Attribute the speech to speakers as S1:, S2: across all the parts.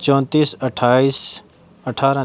S1: 34، 28، 18،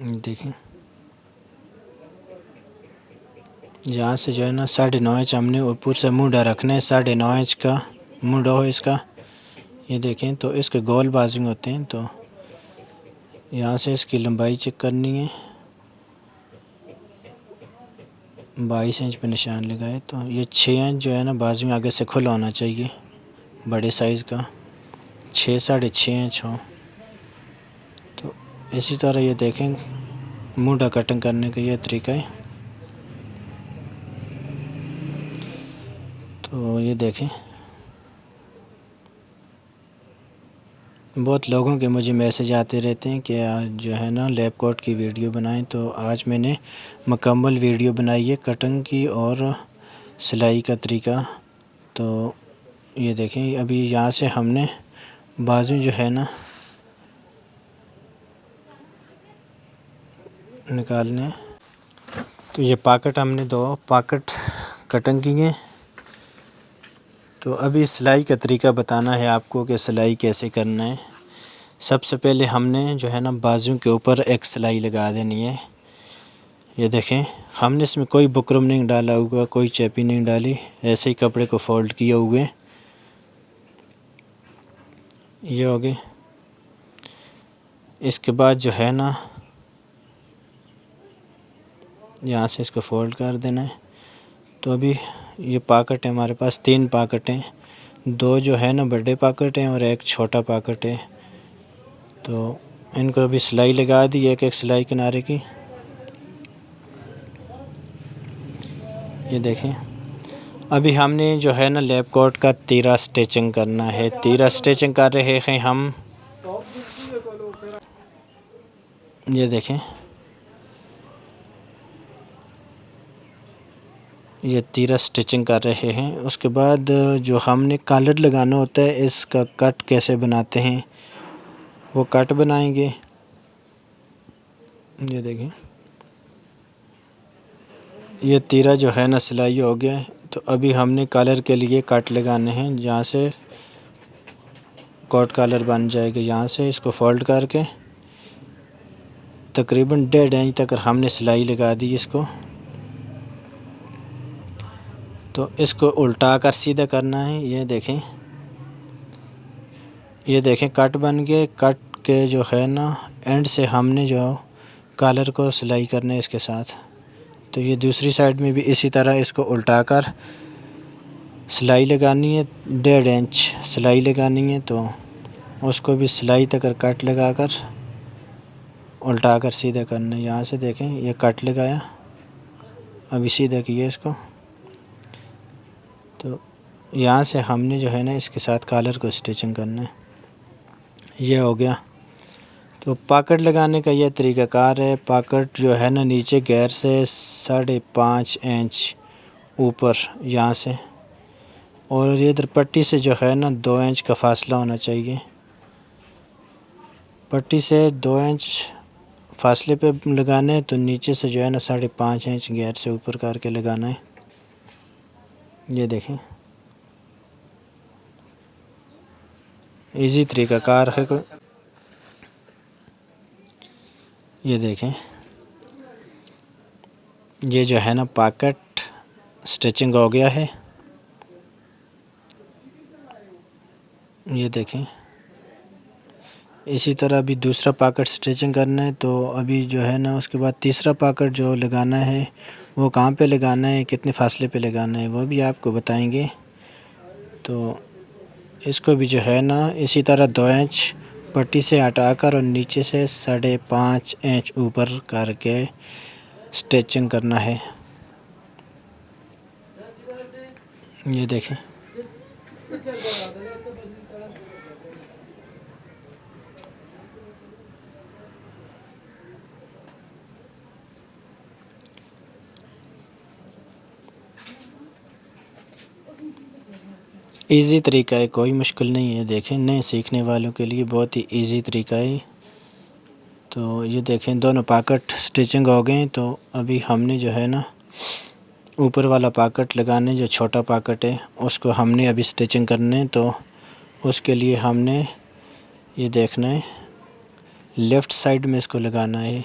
S1: देखें यहाँ से जो है ना 9.5 इंच हमने ऊपर से मुंडा रखना है, 9.5 इंच का मुंडा हो इसका। ये देखें तो इसके गोल बाजू होते हैं, तो यहाँ से इसकी लंबाई चेक करनी है। 22 इंच पे निशान लगाए, तो ये 6 इंच जो है ना बाजू आगे से खुला होना चाहिए, बड़े साइज़ का 6 6.5 इंच हो। तो इसी तरह ये देखें मुंडा कटिंग करने का ये तरीका है। तो ये देखें बहुत लोगों के मुझे मैसेज आते रहते हैं कि जो है ना लैब कोट की वीडियो बनाएं, तो आज मैंने मुकम्मल वीडियो बनाई है कटिंग की और सिलाई का तरीका। तो ये देखें अभी यहाँ से हमने बाजू जो है ना निकालने हैं। तो ये पॉकेट हमने 2 पॉकेट कटिंग की हैं। तो अभी सिलाई का तरीका बताना है आपको कि सिलाई कैसे करना है। सबसे पहले हमने जो है ना बाजू के ऊपर एक सिलाई लगा देनी है। ये देखें हमने इसमें कोई बुकरम नहीं डाला हुआ, कोई चेपी नहीं डाली, ऐसे ही कपड़े को फोल्ड किए हुए। ये हो गए। इसके बाद जो है ना यहाँ से इसको फोल्ड कर देना है। तो अभी ये पॉकेट है हमारे पास 3 पॉकेट हैं, 2 जो है ना बड़े पॉकेट हैं और एक छोटा पॉकेट है। तो इनको अभी सिलाई लगा दी, एक सिलाई किनारे की। ये देखें अभी हमने जो है ना लैब कोट का तीरा स्टिचिंग करना है। तीरा स्टिचिंग कर रहे हैं हम। ये देखें ये तीरा स्टिचिंग कर रहे हैं। उसके बाद जो हमने कॉलर लगाना होता है, इसका कट कैसे बनाते हैं वो कट बनाएंगे। ये देखें ये तीरा जो है ना सिलाई हो गया है। तो अभी हमने कॉलर के लिए कट लगाने हैं, जहाँ से कोट कॉलर बन जाएगा। यहाँ से इसको फोल्ड करके तकरीबन 1.5 इंच तक हमने सिलाई लगा दी इसको। तो इसको उल्टा कर सीधा करना है। ये देखें कट बन गए। कट के जो है ना एंड से हमने जो कॉलर को सिलाई करना है इसके साथ। तो ये दूसरी साइड में भी इसी तरह इसको उल्टा कर सिलाई लगानी है, 1.5 इंच सिलाई लगानी है। तो उसको भी सिलाई तक कट लगा कर उल्टा कर सीधा करना है। यहाँ से देखें ये कट लगाया, अभी सीधा किया इसको। तो यहाँ से हमने जो है ना इसके साथ कॉलर को स्टिचिंग करना है। ये हो गया। तो पॉकेट लगाने का यह तरीक़ाकार है। पॉकेट जो है ना नीचे गैर से 5.5 इंच ऊपर यहाँ से, और ये इधर पट्टी से जो है ना 2 इंच का फासला होना चाहिए। पट्टी से 2 इंच फासले पे लगाना है। तो नीचे से जो है ना 5.5 इंच गैर से ऊपर करके लगाना है। ये देखें इजी तरीक़ाकार है कोई। ये देखें ये जो है ना पॉकेट स्टिचिंग हो गया है। ये देखें इसी तरह अभी दूसरा पॉकेट स्टिचिंग करना है। तो अभी जो है ना उसके बाद तीसरा पॉकेट जो लगाना है वो कहाँ पे लगाना है, कितने फासले पे लगाना है वो भी आपको बताएंगे। तो इसको भी जो है ना इसी तरह 2 इंच पट्टी से हटाकर और नीचे से 5.5 इंच ऊपर करके स्टिचिंग करना है। ये देखें इजी तरीका है, कोई मुश्किल नहीं है। देखें नए सीखने वालों के लिए बहुत ही इजी तरीका है। तो ये देखें दोनों पॉकेट स्टिचिंग हो गए। तो अभी हमने जो है ना ऊपर वाला पॉकेट लगाने, जो छोटा पॉकेट है उसको हमने अभी स्टिचिंग करने है। तो उसके लिए हमने ये देखना है लेफ़्ट साइड में इसको लगाना है।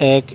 S1: 1